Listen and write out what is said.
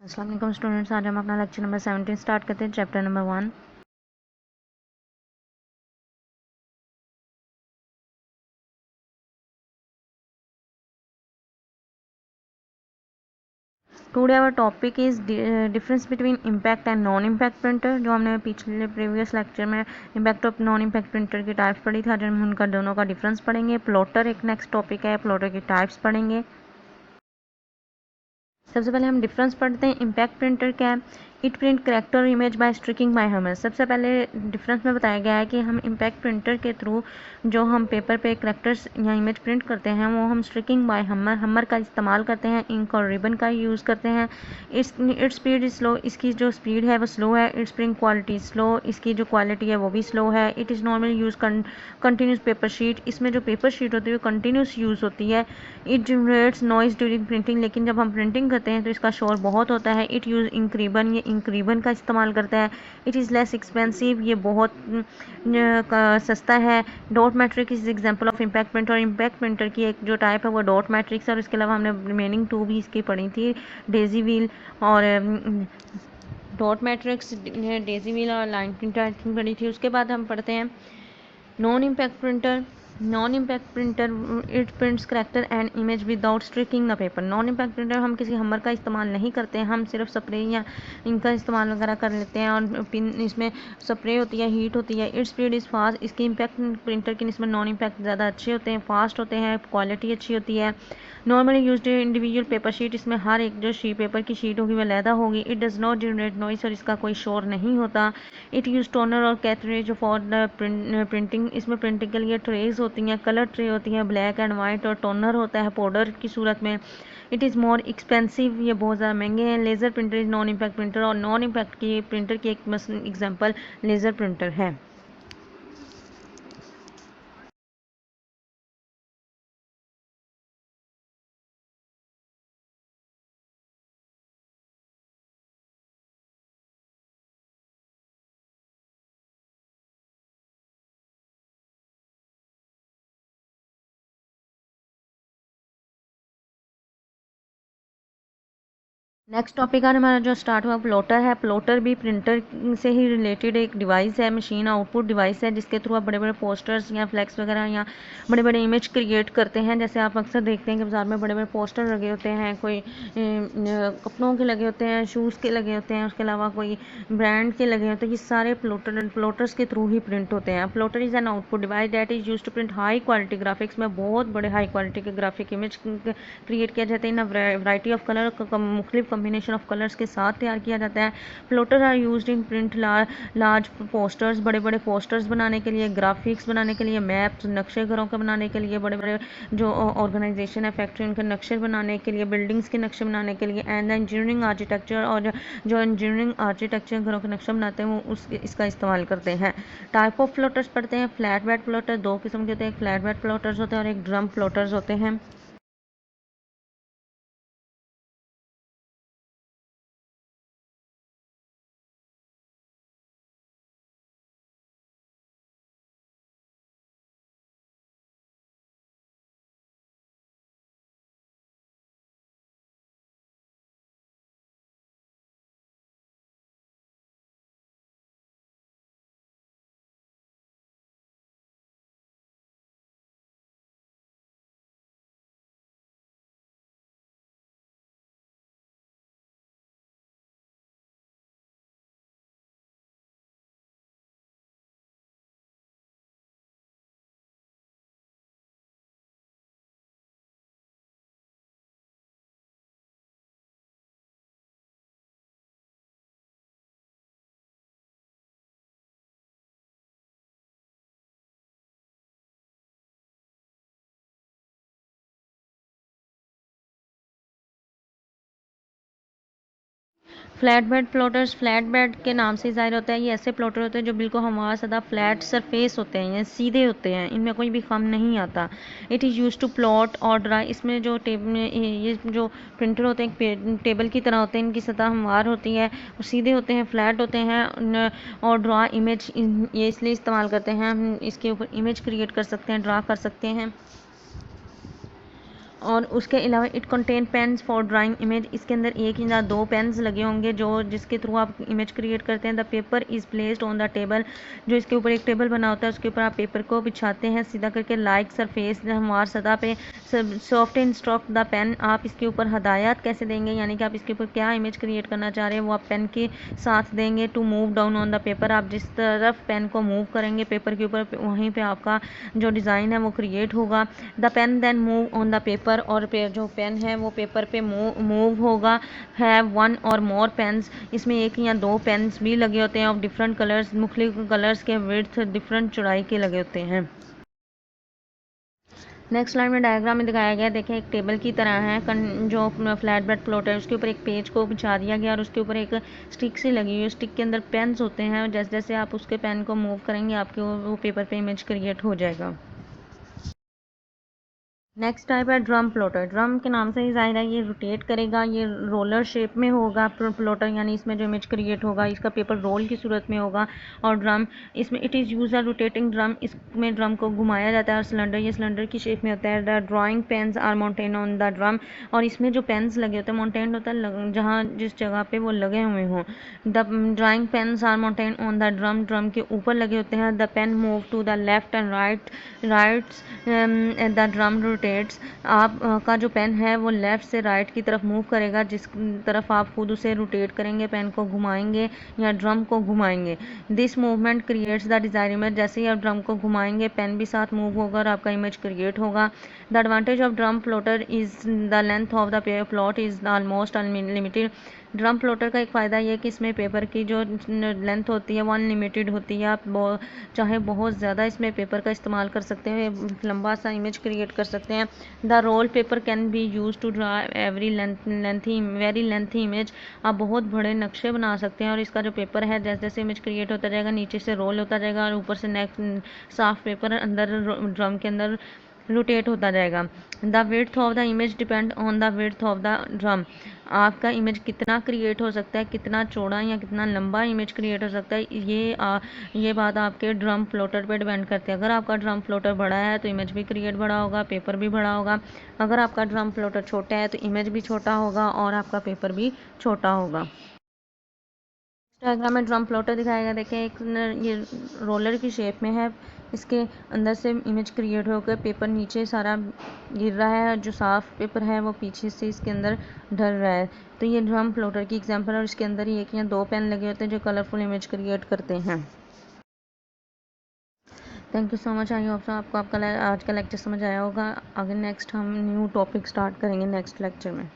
अस्सलाम वालेकुम स्टूडेंट्स, आज हम अपना लेक्चर नंबर 17 स्टार्ट करते हैं। Chapter number 1। Today our topic is difference between impact and non impact printer. जो हमने पिछले प्रीवियस लेक्चर में impact of non impact printer की टाइप्स पढ़ी था, आज हम उनका दोनों का डिफरेंस पढ़ेंगे। प्लॉटर एक नेक्स्ट टॉपिक है, प्लॉटर की टाइप्स पढ़ेंगे। सबसे पहले हम डिफरेंस पढ़ते हैं। इम्पैक्ट प्रिंटर क्या है? It print character image by striking by hammer. सबसे पहले डिफरेंस में बताया गया है कि हम इम्पैक्ट प्रिंटर के थ्रू जो हम पेपर पे करेक्टर्स या इमेज प्रिंट करते हैं वो हम स्ट्रिकिंग बाय हैमर का इस्तेमाल करते हैं। इंक और रिबन का यूज़ करते हैं। Its speed is slow. इसकी जो स्पीड है वो स्लो है। It's print quality slow. इसकी जो क्वालिटी है वो भी स्लो है। It is normally use continuous paper sheet. इसमें जो पेपर शीट होती है वो कंटिन्यूस यूज़ होती है। It generates noise during printing. लेकिन जब हम प्रिंटिंग करते हैं तो इसका शोर बहुत होता है। It use ink ribbon. ये इंक रिबन का इस्तेमाल करता है। It is less expensive. ये बहुत सस्ता है। Dot matrix is example of impact printer. Impact printer की एक जो टाइप है वो डॉट मैट्रिक्स है, और इसके अलावा हमने रिमेनिंग 2 भी इसकी पढ़ी थी, डेजी व्हील और डॉट मैट्रिक्स, डेजी व्हील और लाइन प्रिंटर पढ़ी थी। उसके बाद हम पढ़ते हैं non impact printer. Non impact printer it prints character and image without striking the paper. Non impact printer हम किसी हमर का इस्तेमाल नहीं करते हैं, हम सिर्फ स्प्रे या इनका इस्तेमाल वगैरह कर लेते हैं, और पिन इसमें स्प्रे होती है, हीट होती है। Its speed is fast. इसकी इम्पैक्ट प्रिंटर की इसमें नॉन इम्पैक्ट ज़्यादा अच्छे होते हैं, फास्ट होते हैं, क्वालिटी अच्छी होती है। Normally used individual paper sheet. इसमें हर एक जो पेपर की शीट होगी वह अलहदा होगी। It does not generate noise. और इसका कोई शोर नहीं होता। इट यूज टोनर और कैथरेज फॉर द प्रिंटिंग। इसमें प्रिंटिंग के लिए ट्रेज होती हैं, कलर ट्रे होती हैं, ब्लैक एंड वाइट, और टोनर होता है पाउडर की सूरत में। It is more expensive. ये बहुत ज़्यादा महंगे हैं। Laser printer is non impact printer. और नॉन इम्पैक्ट की प्रिंटर की एक एग्जाम्पल लेज़र प्रिंटर है। नेक्स्ट टॉपिक आज हमारा जो स्टार्ट हुआ प्लॉटर है। प्लॉटर भी प्रिंटर से ही रिलेटेड एक डिवाइस है, मशीन आउटपुट डिवाइस है, जिसके थ्रू आप बड़े बड़े पोस्टर्स या फ्लैक्स वगैरह या बड़े बड़े इमेज क्रिएट करते हैं। जैसे आप अक्सर देखते हैं कि बाज़ार में बड़े बड़े पोस्टर लगे होते हैं, कोई कपड़ों के लगे होते हैं, शूज़ के लगे होते हैं, उसके अलावा कोई ब्रांड के लगे होते हैं। ये सारे प्लॉटर्स के थ्रू ही प्रिंट होते हैं। Plotter is an output device that is use to print high quality graphics. में बहुत बड़े हाई क्वालिटी के ग्राफिक इमेज क्रिएट किया जाता है। इन वैरायटी ऑफ कलर, मुख्तलिफ कम्बिनेशन ऑफ कलर्स के साथ तैयार किया जाता है। Plotter are used in print large posters. बड़े बड़े पोस्टर्स बनाने के लिए, ग्राफिक्स बनाने के लिए, मैप्स नक्शे घरों के बनाने के लिए, बड़े बड़े जो ऑर्गेनाइजेशन है, फैक्ट्री, उनके नक्शे बनाने के लिए, बिल्डिंग्स के नक्शे बनाने के लिए, एंड इंजीनियरिंग आर्किटेक्चर, और जो इंजीनियरिंग आर्किटेक्चर घरों के नक्शे बनाते हैं वो इसका इस्तेमाल करते हैं। टाइप ऑफ प्लॉटर्स पढ़ते हैं। फ्लैट बेड प्लॉटर 2 किस्म के होते हैं। एक फ्लैट बेड प्लॉटर्स होते हैं और एक ड्रम प्लॉटर्स होते हैं। Flat bed plotters, flat bed के नाम से ज़ाहिर होता है ये ऐसे प्लॉटर होते हैं जो बिल्कुल हमारा सदा फ्लैट सरफेस होते हैं, ये सीधे होते हैं, इनमें कोई भी खम नहीं आता। It is use to plot और ड्रा। इसमें जो ये जो प्रिंटर होते हैं टेबल की तरह होते हैं, इनकी सतह हमवार होती है, सीधे होते हैं, फ्लैट होते हैं, और ड्रा इमेज ये इसलिए इस्तेमाल करते हैं, हम इसके ऊपर इमेज क्रिएट कर सकते हैं, ड्रा कर सकते हैं। और उसके अलावा it contain pens for drawing image, इसके अंदर एक या दो पेन्स लगे होंगे जो जिसके थ्रू आप इमेज क्रिएट करते हैं। The paper is placed on the table, जो इसके ऊपर एक टेबल बना होता है उसके ऊपर आप पेपर को बिछाते हैं सीधा करके, लाइक सरफेस हमार सतह पे। सॉफ्ट इंस्ट्रक्ट द पेन, आप इसके ऊपर हदायत कैसे देंगे, यानी कि आप इसके ऊपर क्या इमेज क्रिएट करना चाह रहे हैं वो आप पेन के साथ देंगे। To move down on the paper, आप जिस तरफ पेन को मूव करेंगे पेपर के ऊपर वहीं पे आपका जो डिज़ाइन है वो क्रिएट होगा। The pen then move on the paper, और जो पेन है वो पेपर पे मूव होगा। हैव वन और मोर पेन्स, इसमें एक या दो पेन्स भी लगे होते हैं ऑफ डिफरेंट कलर्स, मुख्तलिफ कलर्स के विड्थ डिफरेंट चौड़ाई के लगे होते हैं। नेक्स्ट स्लाइड में डायग्राम में दिखाया गया, देखें एक टेबल की तरह है जो फ्लैट बेड प्लॉट है उसके ऊपर एक पेज को बिछा दिया गया और उसके ऊपर एक स्टिक सी लगी हुई है। स्टिक के अंदर पेन्स होते हैं, जैसे जैसे आप उसके पेन को मूव करेंगे आपके वो पेपर पे इमेज क्रिएट हो जाएगा। नेक्स्ट टाइप है ड्रम प्लॉटर। ड्रम के नाम से ही जाहिर है ये रोटेट करेगा, ये रोलर शेप में होगा प्लॉटर, यानी इसमें जो इमेज क्रिएट होगा इसका पेपर रोल की सूरत में होगा। और ड्रम इसमें it is use a rotating drum, इसमें ड्रम को घुमाया जाता है। और सिलेंडर, ये सिलेंडर की शेप में होता है। The drawing pens are mounted on the drum, और इसमें जो पेन्स लगे होते हैं माउंटेन होता है जहाँ जिस जगह पे वो लगे हुए हों। The drawing pens are mounted on the drum, drum के ऊपर लगे होते हैं। The pen move to the left and rights the drum rotate, आप का जो पेन है वो लेफ़्ट से राइट की तरफ मूव करेगा, जिस तरफ आप खुद उसे रोटेट करेंगे, पेन को घुमाएंगे या ड्रम को घुमाएंगे। This movement creates the desire image, जैसे ही आप ड्रम को घुमाएंगे पेन भी साथ मूव होगा और आपका इमेज क्रिएट होगा। The advantage of drum plotter is the length of the plot is almost unlimited. Drum plotter का एक फ़ायदा ये है कि इसमें पेपर की जो लेंथ होती है वो अनलिमिटेड होती है, आप चाहे बहुत ज़्यादा इसमें पेपर का इस्तेमाल कर सकते हैं, लंबा सा इमेज क्रिएट कर सकते हैं। The roll paper can be use to draw very lengthy image, आप बहुत बड़े नक्शे बना सकते हैं। और इसका जो पेपर है जैसे जैसे इमेज क्रिएट होता जाएगा नीचे से रोल होता जाएगा और ऊपर से नेक्स्ट साफ पेपर अंदर ड्रम के अंदर रोटेट होता जाएगा। The width of the image depend on the width of the drum, आपका इमेज कितना क्रिएट हो सकता है, कितना चौड़ा या कितना लंबा इमेज क्रिएट हो सकता है, ये बात आपके ड्रम फ्लोटर पे डिपेंड करती है। अगर आपका ड्रम फ्लोटर बड़ा है तो इमेज भी क्रिएट बड़ा होगा, पेपर भी बड़ा होगा। अगर आपका ड्रम फ्लोटर छोटा है तो इमेज भी छोटा होगा और आपका पेपर भी छोटा होगा। डायग्राम में ड्रम प्लॉटर दिखाया गया, देखें एक ये रोलर की शेप में है, इसके अंदर से इमेज क्रिएट होकर पेपर नीचे सारा गिर रहा है, जो साफ पेपर है वो पीछे से इसके अंदर ढल रहा है। तो ये ड्रम प्लॉटर की एग्जांपल है और इसके अंदर ही एक या दो पेन लगे होते हैं जो कलरफुल इमेज क्रिएट करते हैं। Thank you so much. I hope so आपको आपका आज का लेक्चर समझ आया होगा। आगे नेक्स्ट हम न्यू टॉपिक स्टार्ट करेंगे नेक्स्ट लेक्चर में।